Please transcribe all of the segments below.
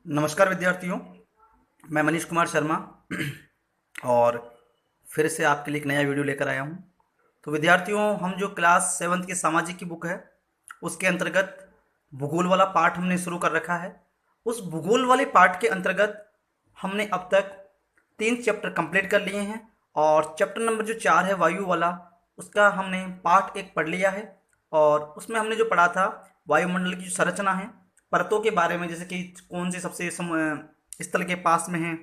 नमस्कार विद्यार्थियों। मैं मनीष कुमार शर्मा और फिर से आपके लिए एक नया वीडियो लेकर आया हूँ। तो विद्यार्थियों, हम जो क्लास 7th की सामाजिक की बुक है उसके अंतर्गत भूगोल वाला पार्ट हमने शुरू कर रखा है। उस भूगोल वाले पार्ट के अंतर्गत हमने अब तक 3 चैप्टर कंप्लीट कर लिए हैं और चैप्टर नंबर जो 4 है वायु वाला, उसका हमने पार्ट 1 पढ़ लिया है। और उसमें हमने जो पढ़ा था वायुमंडल की जो संरचना है, परतों के बारे में, जैसे कि कौन से सबसे स्थल के पास में है,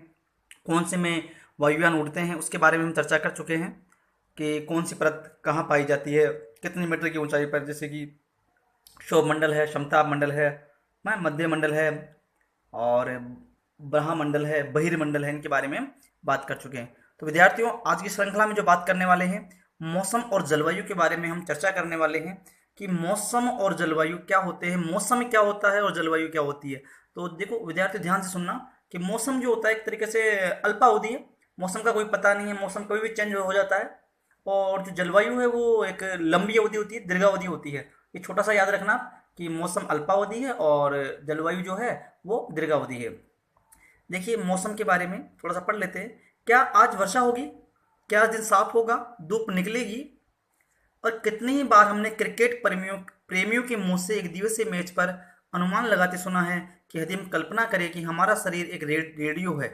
कौन से में वायुयान उड़ते हैं, उसके बारे में हम चर्चा कर चुके हैं कि कौन सी परत कहाँ पाई जाती है, कितनी मीटर की ऊंचाई पर, जैसे कि क्षोभ मंडल है, समताप मंडल है, मध्य मंडल है और ब्रह्मंडल है, बहिर्मंडल है। इनके बारे में हम बात कर चुके हैं। तो विद्यार्थियों, आज की श्रृंखला में जो बात करने वाले हैं, मौसम और जलवायु के बारे में हम चर्चा करने वाले हैं कि मौसम और जलवायु क्या होते हैं, मौसम क्या होता है और जलवायु क्या होती है। तो देखो विद्यार्थी, ध्यान से सुनना कि मौसम जो होता है एक तरीके से अल्पावधि है। मौसम का कोई पता नहीं है, मौसम कभी भी चेंज हो जाता है। और जो जलवायु है वो एक लंबी अवधि होती है, दीर्घावधि होती है। ये छोटा सा याद रखना कि मौसम अल्पावधि है और जलवायु जो है वो दीर्घावधि है। देखिए, मौसम के बारे में थोड़ा सा पढ़ लेते हैं। क्या आज वर्षा होगी? क्या आज दिन साफ होगा? धूप निकलेगी? और कितनी ही बार हमने क्रिकेट प्रेमियों प्रेमियों के मुंह से एक दिवसीय मैच पर अनुमान लगाते सुना है कि यदि हम कल्पना करें कि हमारा शरीर एक रेडियो है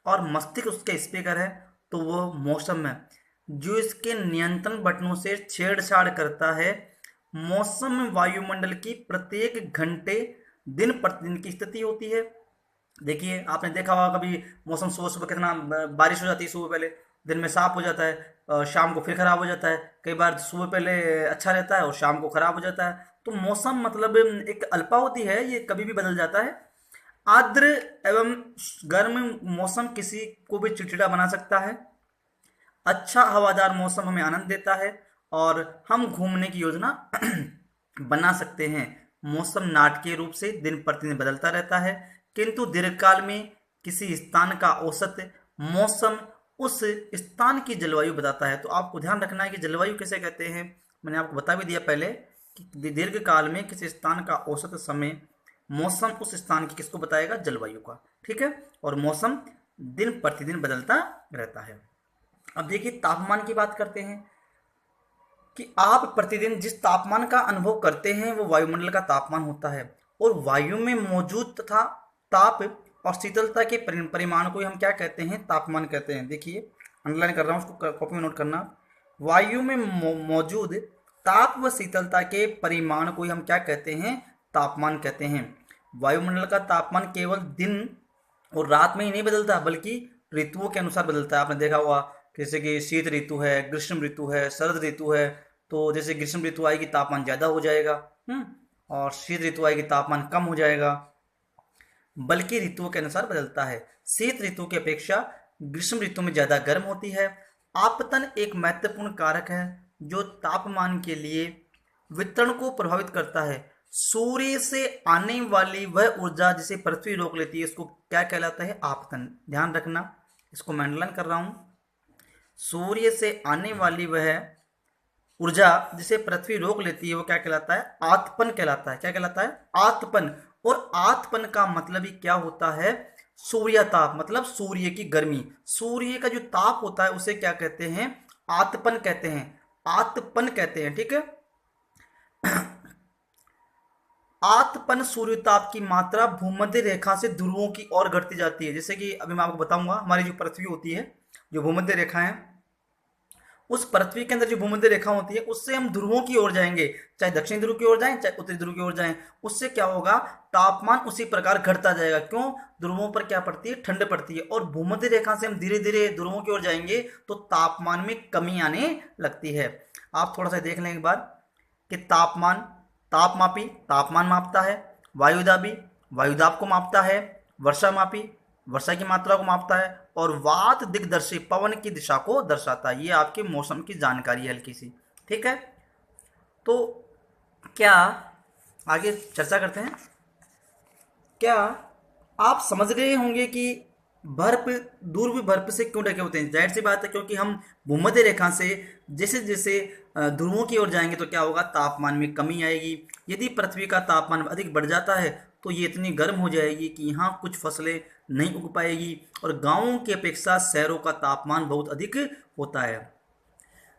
और मस्तिष्क उसके स्पीकर है, तो वो मौसम है जो इसके नियंत्रण बटनों से छेड़छाड़ करता है। मौसम में वायुमंडल की प्रत्येक घंटे दिन प्रतिदिन की स्थिति होती है। देखिए, आपने देखा होगा कभी मौसम सुबह सुबह कितना बारिश हो जाती है, सुबह पहले दिन में साफ हो जाता है, शाम को फिर खराब हो जाता है। कई बार सुबह पहले अच्छा रहता है और शाम को खराब हो जाता है। तो मौसम मतलब एक अल्पावधि है, ये कभी भी बदल जाता है। आर्द्र एवं गर्म मौसम किसी को भी चिड़चिड़ा बना सकता है। अच्छा हवादार मौसम हमें आनंद देता है और हम घूमने की योजना बना सकते हैं। मौसम नाटकीय रूप से दिन प्रतिदिन बदलता रहता है, किंतु दीर्घकाल में किसी स्थान का औसत मौसम उस स्थान की जलवायु बताता है। तो आपको ध्यान रखना है कि जलवायु किसे कहते हैं। मैंने आपको बता भी दिया पहले कि दीर्घकाल में किसी स्थान का औसत समय मौसम उस स्थान की किसको बताएगा? जलवायु का। ठीक है। और मौसम दिन प्रतिदिन बदलता रहता है। अब देखिए, तापमान की बात करते हैं कि आप प्रतिदिन जिस तापमान का अनुभव करते हैं वो वायुमंडल का तापमान होता है। और वायु में मौजूद तथा ताप और शीतलता के परिमाण को ही हम क्या कहते हैं? तापमान कहते हैं। देखिए, अंडरलाइन कर रहा हूँ, उसको कॉपी में नोट करना। वायु में मौजूद ताप व शीतलता के परिमाण को ही हम क्या कहते हैं? तापमान कहते हैं। वायुमंडल का तापमान केवल दिन और रात में ही नहीं बदलता, बल्कि ऋतुओं के अनुसार बदलता है। आपने देखा होगा जैसे कि शीत ऋतु है, ग्रीष्म ऋतु है, शरद ऋतु है। तो जैसे ग्रीष्म ऋतु आएगी तापमान ज़्यादा हो जाएगा, और शीत ऋतु आएगी तापमान कम हो जाएगा। बल्कि ऋतुओं के अनुसार बदलता है। शीत ऋतु की अपेक्षा ग्रीष्म ऋतु में ज़्यादा गर्म होती है। आपतन एक महत्वपूर्ण कारक है जो तापमान के लिए वितरण को प्रभावित करता है। सूर्य से आने वाली वह ऊर्जा जिसे पृथ्वी रोक लेती है, इसको क्या कहलाता है? आपतन। ध्यान रखना, इसको मैं अंडरलाइन कर रहा हूं। सूर्य से आने वाली वह ऊर्जा जिसे पृथ्वी रोक लेती है वो क्या कहलाता है? आतपन कहलाता है। क्या कहलाता है? आतपन। और आतपन का मतलब ही क्या होता है? सूर्य ताप, मतलब सूर्य की गर्मी। सूर्य का जो ताप होता है उसे क्या कहते हैं? आतपन कहते हैं। आतपन कहते हैं। ठीक है। आतपन सूर्यताप की मात्रा भूमध्य रेखा से ध्रुवों की ओर घटती जाती है। जैसे कि अभी मैं आपको बताऊंगा, हमारी जो पृथ्वी होती है, जो भूमध्य रेखा है, उस पृथ्वी के अंदर जो भूमध्य रेखा होती है उससे हम ध्रुवों की ओर जाएंगे, चाहे दक्षिण ध्रुव की ओर जाएं चाहे उत्तरी ध्रुव की ओर जाएं। उससे क्या होगा? तापमान उसी प्रकार घटता जाएगा। क्यों? ध्रुवों पर क्या पड़ती है? ठंड पड़ती है। और भूमध्य रेखा से हम धीरे धीरे ध्रुवों की ओर जाएंगे तो तापमान में कमी आने लगती है। आप थोड़ा सा देख लें एक बार कि तापमान, तापमापी तापमान मापता है, वायुदाबी वायुदाब को मापता है, वर्षा मापी वर्षा की मात्रा को मापता है, और वात दिग्दर्शी पवन की दिशा को दर्शाता है। ये आपके मौसम की जानकारी है हल्की सी। ठीक है। तो क्या, आगे चर्चा करते हैं। क्या आप समझ गए होंगे कि बर्फ, दूर भी बर्फ से क्यों ढके होते हैं? जाहिर सी बात है, क्योंकि हम भूमध्य रेखा से जैसे जैसे ध्रुवों की ओर जाएंगे तो क्या होगा? तापमान में कमी आएगी। यदि पृथ्वी का तापमान अधिक बढ़ जाता है तो ये इतनी गर्म हो जाएगी कि यहाँ कुछ फसलें नहीं उग पाएगी और गांवों की अपेक्षा शहरों का तापमान बहुत अधिक होता है।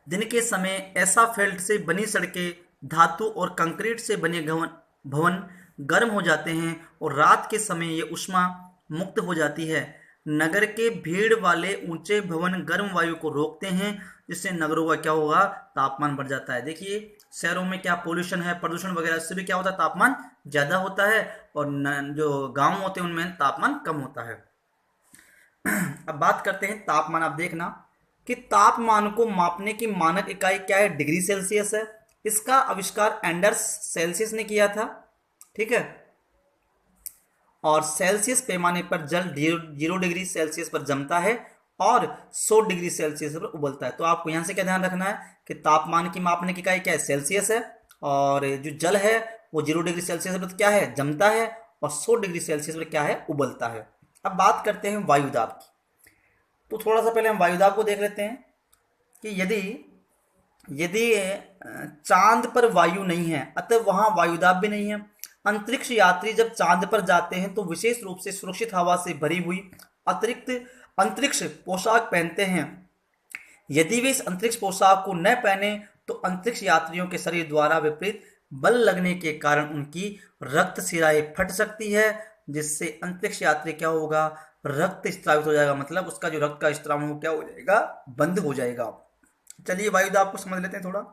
दिन के समय एसाफेल्ट से बनी सड़कें, धातु और कंक्रीट से बने भवन गर्म हो जाते हैं और रात के समय ये ऊष्मा मुक्त हो जाती है। नगर के भीड़ वाले ऊंचे भवन गर्म वायु को रोकते हैं, जिससे नगरों का क्या होगा, तापमान बढ़ जाता है। देखिए शहरों में क्या पोल्यूशन है, प्रदूषण वगैरह, इससे भी क्या होता है, तापमान ज़्यादा होता है और जो गांव होते हैं उनमें तापमान कम होता है। अब बात करते हैं तापमान। आप देखना कि तापमान को मापने की मानक इकाई क्या है, डिग्री सेल्सियस है। इसका आविष्कार एंडर्स सेल्सियस ने किया था, ठीक है। और सेल्सियस पैमाने पर जल 0 डिग्री सेल्सियस पर जमता है और 100 डिग्री सेल्सियस पर उबलता है। तो आपको यहाँ से क्या ध्यान रखना है कि तापमान की मापने की इकाई क्या है, सेल्सियस है, और जो जल है वो 0 डिग्री सेल्सियस पर क्या है, जमता है, और 100 डिग्री सेल्सियस पर क्या है, उबलता है। अब बात करते हैं वायुदाब की। तो थोड़ा सा पहले हम वायुदाब को देख लेते हैं कि यदि यदि चांद पर वायु नहीं है, अतः वहाँ वायुदाब भी नहीं है। अंतरिक्ष यात्री जब चांद पर जाते हैं तो विशेष रूप से सुरक्षित हवा से भरी हुई अतिरिक्त अंतरिक्ष पोशाक पहनते हैं। यदि वे इस अंतरिक्ष पोशाक को न पहने तो अंतरिक्ष यात्रियों के शरीर द्वारा विपरीत बल लगने के कारण उनकी रक्त शिराएं फट सकती है, जिससे अंतरिक्ष यात्री क्या होगा, रक्त स्त्रावित हो जाएगा, मतलब उसका जो रक्त का स्त्राव हो क्या हो जाएगा, बंद हो जाएगा। चलिए वायुदाब को समझ लेते हैं थोड़ा।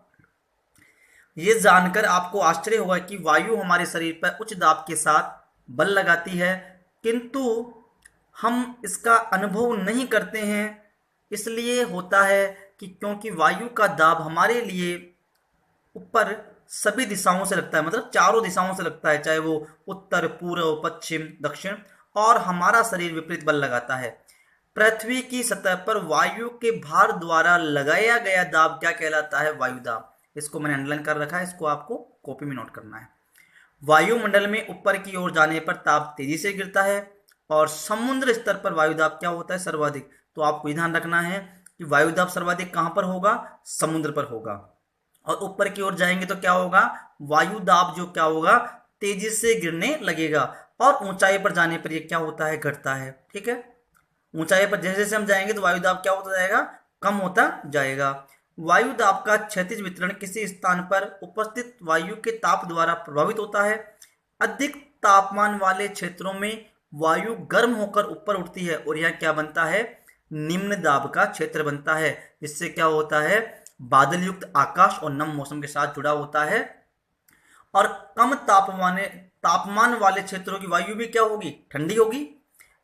ये जानकर आपको आश्चर्य होगा कि वायु हमारे शरीर पर उच्च दाब के साथ बल लगाती है, किंतु हम इसका अनुभव नहीं करते हैं। इसलिए होता है कि क्योंकि वायु का दाब हमारे लिए ऊपर सभी दिशाओं से लगता है, मतलब चारों दिशाओं से लगता है, चाहे वो उत्तर, पूर्व, पश्चिम, दक्षिण, और हमारा शरीर विपरीत बल लगाता है। पृथ्वी की सतह पर वायु के भार द्वारा लगाया गया दाब क्या कहलाता है, वायुदाब। इसको मैंने अंडरलाइन कर रखा है, इसको आपको कॉपी में नोट करना है। वायुमंडल में ऊपर की ओर जाने पर ताप तेजी से गिरता है और समुद्र स्तर पर वायुदाब क्या होता है, सर्वाधिक। तो आपको ये ध्यान रखना है कि वायुदाब सर्वाधिक कहाँ पर होगा, समुद्र पर होगा। और ऊपर की ओर जाएंगे तो क्या होगा, वायुदाब जो क्या होगा, तेजी से गिरने लगेगा, और ऊंचाई पर जाने पर ये क्या होता है, घटता है, ठीक है। ऊंचाई पर जैसे जैसे हम जाएंगे तो वायुदाब क्या होता जाएगा, कम होता जाएगा। वायुदाब का क्षैतिज वितरण किसी स्थान पर उपस्थित वायु के ताप द्वारा प्रभावित होता है। अधिक तापमान वाले क्षेत्रों में वायु गर्म होकर ऊपर उठती है और यह क्या बनता है, निम्न दाब का क्षेत्र बनता है, जिससे क्या होता है, बादल युक्त आकाश और नम मौसम के साथ जुड़ा होता है। और कम तापमान वाले क्षेत्रों की वायु भी क्या होगी, ठंडी होगी।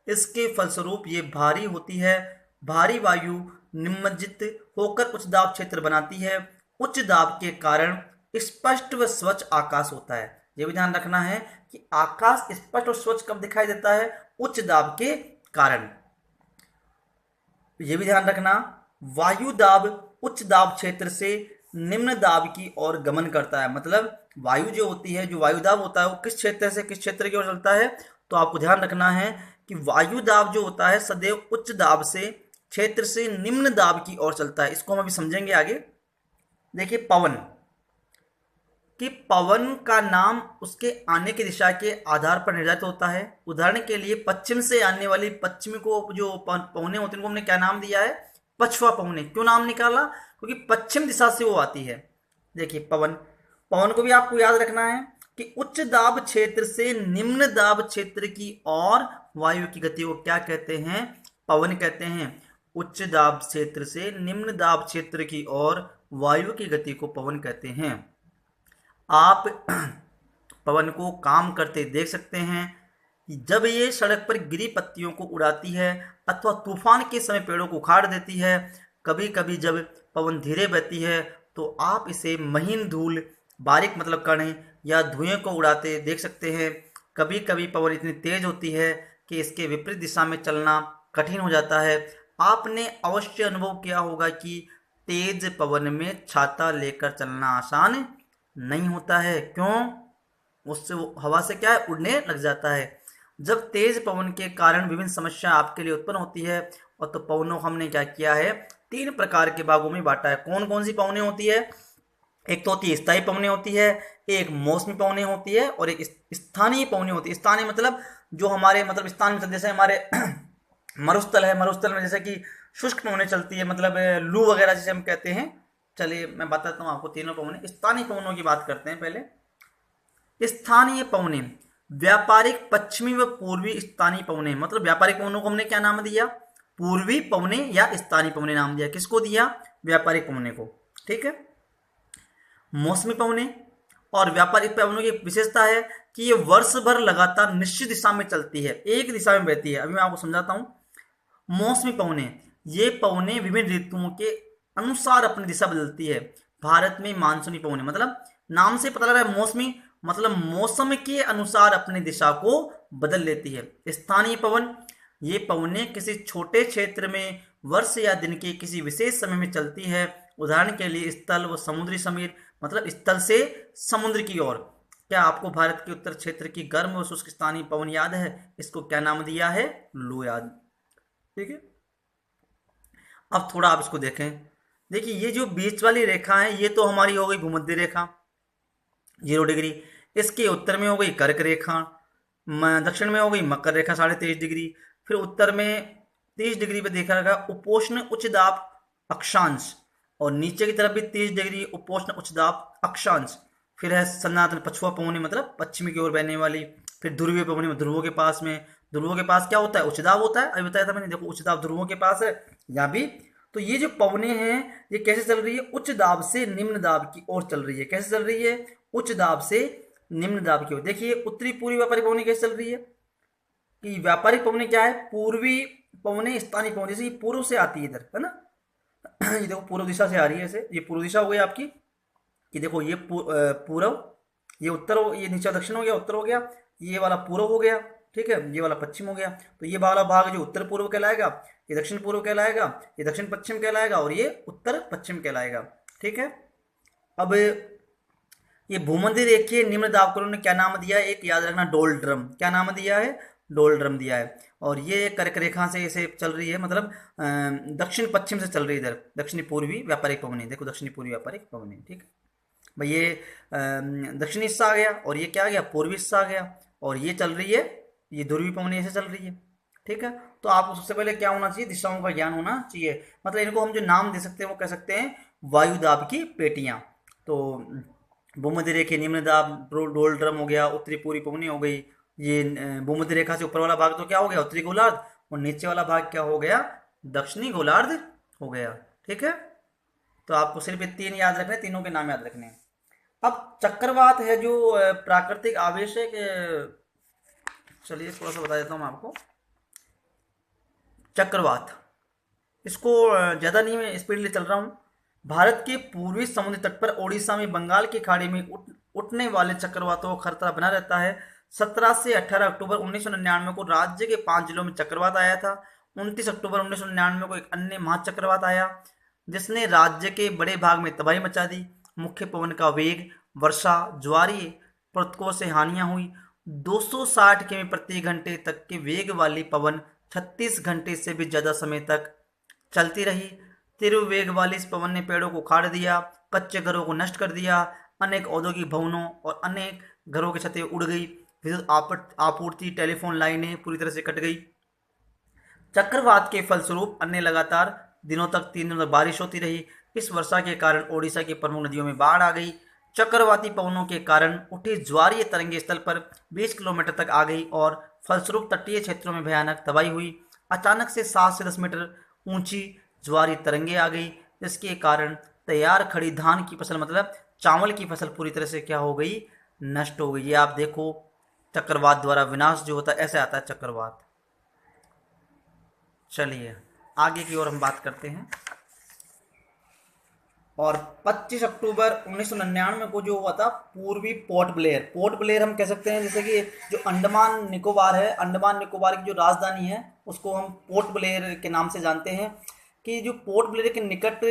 इसके फलस्वरूप ये भारी होती है। भारी वायु निमज्जित होकर उच्च दाब क्षेत्र बनाती है। उच्च दाब के कारण स्पष्ट व स्वच्छ आकाश होता है। ये भी ध्यान रखना है कि आकाश स्पष्ट और स्वच्छ कब दिखाई देता है, उच्च दाब के कारण। ये भी ध्यान रखना, वायु दाब उच्च दाब क्षेत्र से निम्न दाब की ओर गमन करता है। मतलब वायु जो होती है, जो वायु दाब होता है, वो किस क्षेत्र से किस क्षेत्र की ओर चलता है। तो आपको ध्यान रखना है कि वायु दाब जो होता है सदैव उच्च दाब से क्षेत्र से निम्न दाब की ओर चलता है। इसको हम अभी समझेंगे आगे। देखिए पवन, कि पवन का नाम उसके आने की दिशा के आधार पर निर्धारित होता है। उदाहरण के लिए पश्चिम से आने वाली पश्चिमी को जो पवने होते हैं उनको हमने क्या नाम दिया है, पछुआ पवने। क्यों नाम निकाला, क्योंकि पश्चिम दिशा से वो आती है। देखिए पवन, पवन को भी आपको याद रखना है कि उच्च दाब क्षेत्र से निम्न दाब क्षेत्र की ओर वायु की गति को क्या कहते हैं, पवन कहते हैं। उच्च दाब क्षेत्र से निम्न दाब क्षेत्र की ओर वायु की गति को पवन कहते हैं। आप पवन को काम करते देख सकते हैं। जब ये सड़क पर गिरी पत्तियों को उड़ाती है अथवा तूफान के समय पेड़ों को उखाड़ देती है। कभी कभी जब पवन धीरे बहती है तो आप इसे महीन धूल, बारीक मतलब कण या धुएं को उड़ाते देख सकते हैं। कभी कभी पवन इतनी तेज होती है कि इसके विपरीत दिशा में चलना कठिन हो जाता है। आपने अवश्य अनुभव किया होगा कि तेज पवन में छाता लेकर चलना आसान नहीं होता है। क्यों, उससे वो हवा से क्या है, उड़ने लग जाता है। जब तेज पवन के कारण विभिन्न समस्या आपके लिए उत्पन्न होती है, और तो पवनों हमने क्या किया है, 3 प्रकार के भागों में बांटा है। कौन कौन सी पवनें होती है, एक तो होती है स्थायी पवनें होती है, एक मौसमी पवनें होती है, और एक स्थानीय पवनें होती है। स्थानीय मतलब जो हमारे मतलब स्थान में जैसे हमारे मरुस्थल है, मरुस्थल में जैसे कि शुष्क पवनें चलती है, मतलब लू वगैरह जिसे हम कहते हैं। चलिए मैं बताता हूँ आपको तीनों पवनें। स्थानीय पवनों की बात करते हैं पहले। स्थानीय पवनें व्यापारिक पश्चिमी व पूर्वी स्थानीय पवनें, मतलब व्यापारिक पवनों को हमने क्या नाम दिया? पूर्वी पवनें या स्थानीय पवनें नाम दिया। किसको दिया? व्यापारिक पवनें को। ठीक है। मौसमी पवनें और व्यापारिक पवनों की विशेषता है कि ये वर्ष भर लगातार निश्चित दिशा में चलती है, एक दिशा में बहती है। अभी मैं आपको समझाता हूँ। मौसमी पवनें, ये पवनें विभिन्न ऋतुओं के अनुसार अपनी दिशा बदलती है। भारत में मानसूनी पवनें, मतलब नाम से पता लग रहा है मौसमी, मतलब मौसम के अनुसार अपनी दिशा को बदल लेती है। स्थानीय पवन, ये पवनें किसी छोटे क्षेत्र में वर्ष या दिन के किसी विशेष समय में चलती है। उदाहरण के लिए स्थल व समुद्री समीर, मतलब स्थल से समुद्र की ओर। क्या आपको भारत के उत्तर क्षेत्र की गर्म व शुष्क स्थानीय पवन याद है? इसको क्या नाम दिया है? लू याद। ठीक है। अब थोड़ा आप इसको देखें। देखिए ये जो बीच वाली रेखा है ये तो हमारी हो गई भूमध्य रेखा 0 डिग्री। इसके उत्तर में हो गई कर्क रेखा, दक्षिण में हो गई मकर रेखा 23.5 डिग्री। फिर उत्तर में 30 डिग्री पे देखा गया उपोष्ण उच्च दाब अक्षांश, और नीचे की तरफ भी 30 डिग्री उपोष्ण उच्च दाब अक्षांश। फिर है सनातन पछुआ पवनी, मतलब पश्चिमी की ओर बहने वाली। फिर ध्रुवीय पवनी, ध्रुवों के पास में, ध्रुवों के पास क्या होता है? उच्च दाब होता है। अभी बताया था मैंने, देखो उच्च दाब ध्रुवों के पास है यहाँ भी। तो ये जो पवनें हैं ये कैसे चल रही है? उच्च दाब से निम्न दाब की ओर चल रही है। कैसे चल रही है? उच्च दाब से निम्न दाब की ओर। देखिए उत्तरी पूर्वी व्यापारिक पवनें कैसे चल रही है कि व्यापारिक पवनें क्या है? पूर्वी पवनें स्थानीय पवनें, जैसे ये पूर्व से आती है इधर, है ना। ये देखो पूर्व दिशा से आ रही है ऐसे, ये पूर्व दिशा हो गई आपकी। ये देखो ये पूर्व, ये उत्तर हो, ये नीचे दक्षिण हो गया, उत्तर हो गया। ये वाला पूर्व हो गया, ठीक है। ये वाला पश्चिम हो गया। तो ये वाला भाग जो उत्तर पूर्व कहलाएगा, ये दक्षिण पूर्व कहलाएगा, ये दक्षिण पश्चिम कहलाएगा, और ये उत्तर पश्चिम कहलाएगा। ठीक है। अब ये भूमध्य रेखीय निम्न दाब करण ने क्या नाम दिया है? एक याद रखना, डोलड्रम। क्या नाम दिया है? डोलड्रम दिया है। और ये कर्क रेखा से इसे चल रही है, मतलब दक्षिण पश्चिम से चल रही है इधर, दक्षिणी पूर्वी व्यापारिक पवनें। देखो दक्षिणी पूर्वी व्यापारिक पवनें। ठीक है भाई। ये दक्षिणी हिस्सा आ गया, और ये क्या आ गया? पूर्वी हिस्सा आ गया। और ये चल रही है, ये ध्रुवीय पवनें ऐसे चल रही है। ठीक है। तो आपको सबसे पहले क्या होना चाहिए? दिशाओं का ज्ञान होना चाहिए। मतलब इनको हम जो नाम दे सकते हैं वो कह सकते हैं वायु दाब की पेटियां। तो भूमध्य रेखा निम्न दाब डोलड्रम हो गया, उत्तरी पूर्वी पवनी हो गई। ये भूमध्य रेखा से ऊपर वाला भाग तो क्या हो गया? उत्तरी गोलार्ध, और नीचे वाला भाग क्या हो गया? दक्षिणी गोलार्ध हो गया। ठीक है। तो आपको सिर्फ ये 3 याद रखने, तीनों के नाम याद रखने हैं। अब चक्रवात है जो प्राकृतिक आवेश है कि, चलिए थोड़ा सा बता देता हूँ मैं आपको। चक्रवात, इसको ज़्यादा नहीं मैं स्पीड ले चल रहा हूँ। भारत के पूर्वी समुद्री तट पर ओडिशा में बंगाल की खाड़ी में उठने वाले चक्रवातों का खतरा बना रहता है। 17 से 18 अक्टूबर 1999 को राज्य के 5 जिलों में चक्रवात आया था। 29 अक्टूबर 1999 को एक अन्य महाचक्रवात आया जिसने राज्य के बड़े भाग में तबाही मचा दी। मुख्य पवन का वेग, वर्षा, ज्वारीय पर्तकों से हानियां हुई। 260 किमी प्रति घंटे तक के वेग वाली पवन 36 घंटे से भी ज्यादा समय तक चलती रही। तीव्र वेग वाली इस पवन ने पेड़ों को उखाड़ दिया, कच्चे घरों को नष्ट कर दिया, अनेक औद्योगिक भवनों और अनेक घरों की छतें उड़ गई। विद्युत आपूर्ति, टेलीफोन लाइनें पूरी तरह से कट गई। चक्रवात के फलस्वरूप अन्य लगातार दिनों तक 3 दिनों तक बारिश होती रही। इस वर्षा के कारण ओडिशा की प्रमुख नदियों में बाढ़ आ गई। चक्रवाती पवनों के कारण उठी ज्वारीय तरंगे स्थल पर 20 किलोमीटर तक आ गई और फलस्वरूप तटीय क्षेत्रों में भयानक तबाही हुई। अचानक से 7 से 10 मीटर ऊंची ज्वारीय तरंगे आ गई, जिसके कारण तैयार खड़ी धान की फसल, मतलब चावल की फसल पूरी तरह से क्या हो गई? नष्ट हो गई। ये आप देखो चक्रवात द्वारा विनाश जो होता है ऐसे आता है चक्रवात। चलिए आगे की ओर हम बात करते हैं। और 25 अक्टूबर 1999 को जो हुआ था पूर्वी पोर्ट ब्लेयर, पोर्ट ब्लेयर हम कह सकते हैं जैसे कि जो अंडमान निकोबार है, अंडमान निकोबार की जो राजधानी है उसको हम पोर्ट ब्लेयर के नाम से जानते हैं। कि जो पोर्ट ब्लेयर के निकट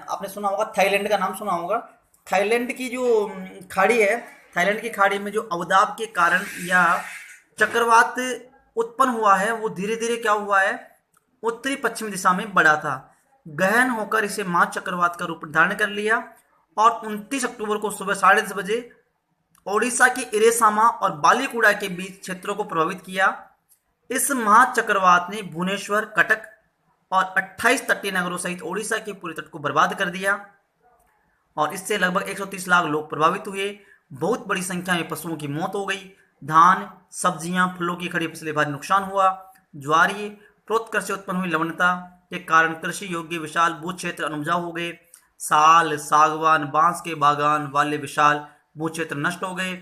आपने सुना होगा, थाईलैंड का नाम सुना होगा। थाईलैंड की जो खाड़ी है, थाईलैंड की खाड़ी में जो अवदाब के कारण या चक्रवात उत्पन्न हुआ है वो धीरे धीरे क्या हुआ है? उत्तरी पश्चिमी दिशा में बढ़ा था। गहन होकर इसे महा चक्रवात का रूप धारण कर लिया और 29 अक्टूबर को सुबह 10:30 बजे ओडिशा के इरेसामा और बालीकुडा के बीच क्षेत्रों को प्रभावित किया। इस महाचक्रवात ने भुवनेश्वर, कटक और 28 तटीय नगरों सहित ओडिशा के पूरे तट को बर्बाद कर दिया और इससे लगभग 130 लाख लोग प्रभावित हुए। बहुत बड़ी संख्या में पशुओं की मौत हो गई। धान, सब्जियां, फलों की खड़ी फसलें भारी नुकसान हुआ। ज्वारीय प्रोत्कर्ष से उत्पन्न हुई लवणता के कारण कृषि योग्य विशाल भू क्षेत्र अनुपजाऊ हो गए। साल, सागवान, बांस के बागान वाले विशाल भू क्षेत्र नष्ट हो गए।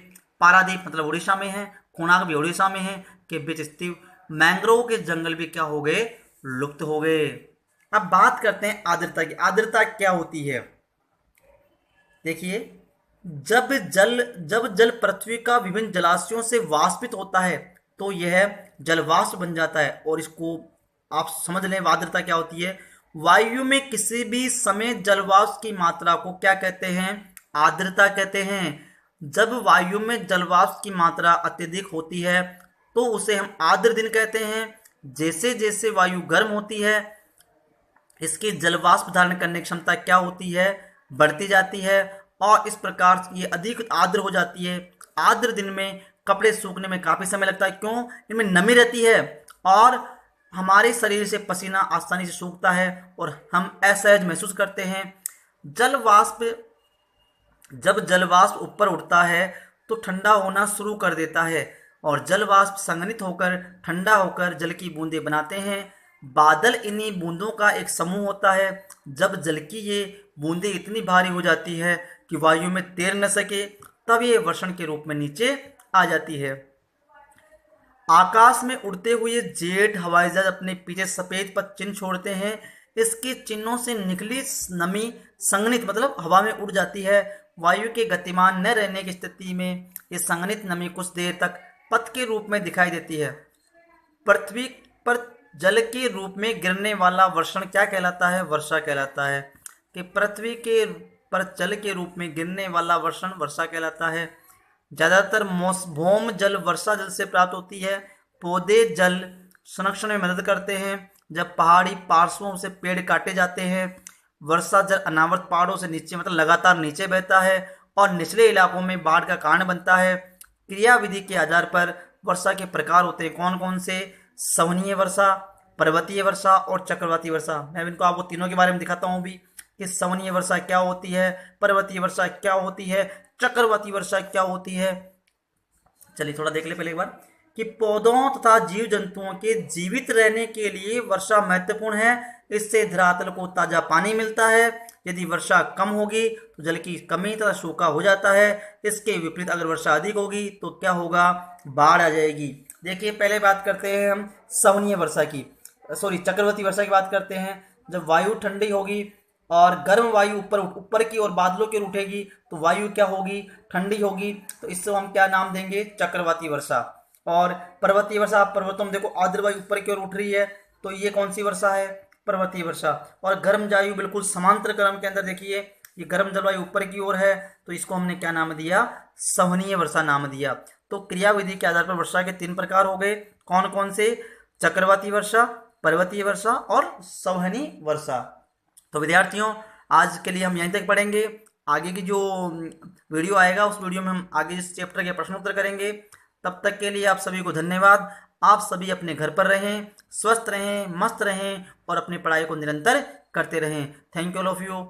पारादीप मतलब उड़ीसा में है, कोणार्क भी उड़ीसा में है, के बीच स्थित मैंग्रोव के जंगल भी क्या हो गए, लुप्त हो गए। अब बात करते हैं आर्द्रता की। आर्द्रता क्या होती है? देखिए, जब जल पृथ्वी का विभिन्न जलाशयों से वाष्पित होता है तो यह जलवाष्प बन जाता है। और इसको आप समझ लें, आर्द्रता क्या होती है। वायु में किसी भी समय जलवाष्प की मात्रा को क्या कहते हैं? आर्द्रता कहते हैं। जब वायु में जलवाष्प की मात्रा अत्यधिक होती है तो उसे हम आर्द्र दिन कहते हैं। जैसे जैसे वायु गर्म होती है इसकी जलवाष्प धारण करने की क्षमता क्या होती है? बढ़ती जाती है और इस प्रकार ये अधिक आर्द्र हो जाती है। आर्द्र दिन में कपड़े सूखने में काफी समय लगता है। क्यों? इनमें नमी रहती है और हमारे शरीर से पसीना आसानी से सूखता है और हम असहज महसूस करते हैं। जब जलवाष्प ऊपर उठता है तो ठंडा होना शुरू कर देता है और जलवाष्प संघनित होकर ठंडा होकर जल की बूंदें बनाते हैं। बादल इन्हीं बूंदों का एक समूह होता है। जब जल की ये बूंदें इतनी भारी हो जाती है कि वायु में तैर न सके तब ये वर्षण के रूप में नीचे आ जाती है। आकाश में उड़ते हुए जेट हवाई जहाज अपने पीछे सफेद पथ चिन्ह छोड़ते हैं। इसके चिन्हों से निकली नमी संघनित मतलब हवा में उड़ जाती है। वायु के गतिमान न रहने की स्थिति में ये संघनित नमी कुछ देर तक पथ के रूप में दिखाई देती है। पृथ्वी पर जल के रूप में गिरने वाला वर्षण क्या कहलाता है? वर्षा कहलाता है। कि पृथ्वी के पर जल के रूप में गिरने वाला वर्षण वर्षा कहलाता है। ज़्यादातर भौम जल वर्षा जल से प्राप्त होती है। पौधे जल संरक्षण में मदद करते हैं। जब पहाड़ी पार्श्वों से पेड़ काटे जाते हैं वर्षा जल अनावृत पहाड़ों से नीचे मतलब लगातार नीचे बहता है और निचले इलाकों में बाढ़ का कारण बनता है। क्रियाविधि के आधार पर वर्षा के प्रकार होते हैं। कौन कौन से? संवहनीय वर्षा, पर्वतीय वर्षा और चक्रवाती वर्षा। मैं इनको आपको तीनों के बारे में दिखाता हूँ भी कि संवहनीय वर्षा क्या होती है, पर्वतीय वर्षा क्या होती है, चक्रवाती वर्षा क्या होती है। चलिए थोड़ा देख ले पहले एक बार कि पौधों तथा जीव जंतुओं के जीवित रहने के लिए वर्षा महत्वपूर्ण है। इससे धरातल को ताजा पानी मिलता है। यदि वर्षा कम होगी तो जल की कमी तथा सूखा हो जाता है। इसके विपरीत अगर वर्षा अधिक होगी तो क्या होगा? बाढ़ आ जाएगी। देखिए पहले बात करते हैं हम संवहनीय वर्षा की, चक्रवाती वर्षा की बात करते हैं। जब वायु ठंडी होगी और गर्म वायु ऊपर की ओर बादलों की ओर उठेगी तो वायु क्या होगी? ठंडी होगी। तो इससे हम क्या नाम देंगे? चक्रवाती वर्षा। और पर्वतीय वर्षा, पर्वतों में देखो आर्द्र वायु ऊपर की ओर उठ रही है तो ये कौन सी वर्षा है? पर्वतीय वर्षा। और गर्म वायु बिल्कुल समांतर क्रम के अंदर देखिए ये गर्म जलवायु ऊपर की ओर है तो इसको हमने क्या नाम दिया? संवहनीय वर्षा नाम दिया। तो क्रियाविधि के आधार पर वर्षा के 3 प्रकार हो गए। कौन कौन से? चक्रवाती वर्षा, पर्वतीय वर्षा और संवहनीय वर्षा। तो विद्यार्थियों आज के लिए हम यहीं तक पढ़ेंगे। आगे की जो वीडियो आएगा उस वीडियो में हम आगे इस चैप्टर के प्रश्नोत्तर करेंगे। तब तक के लिए आप सभी को धन्यवाद। आप सभी अपने घर पर रहें, स्वस्थ रहें, मस्त रहें और अपनी पढ़ाई को निरंतर करते रहें। Thank you all of you.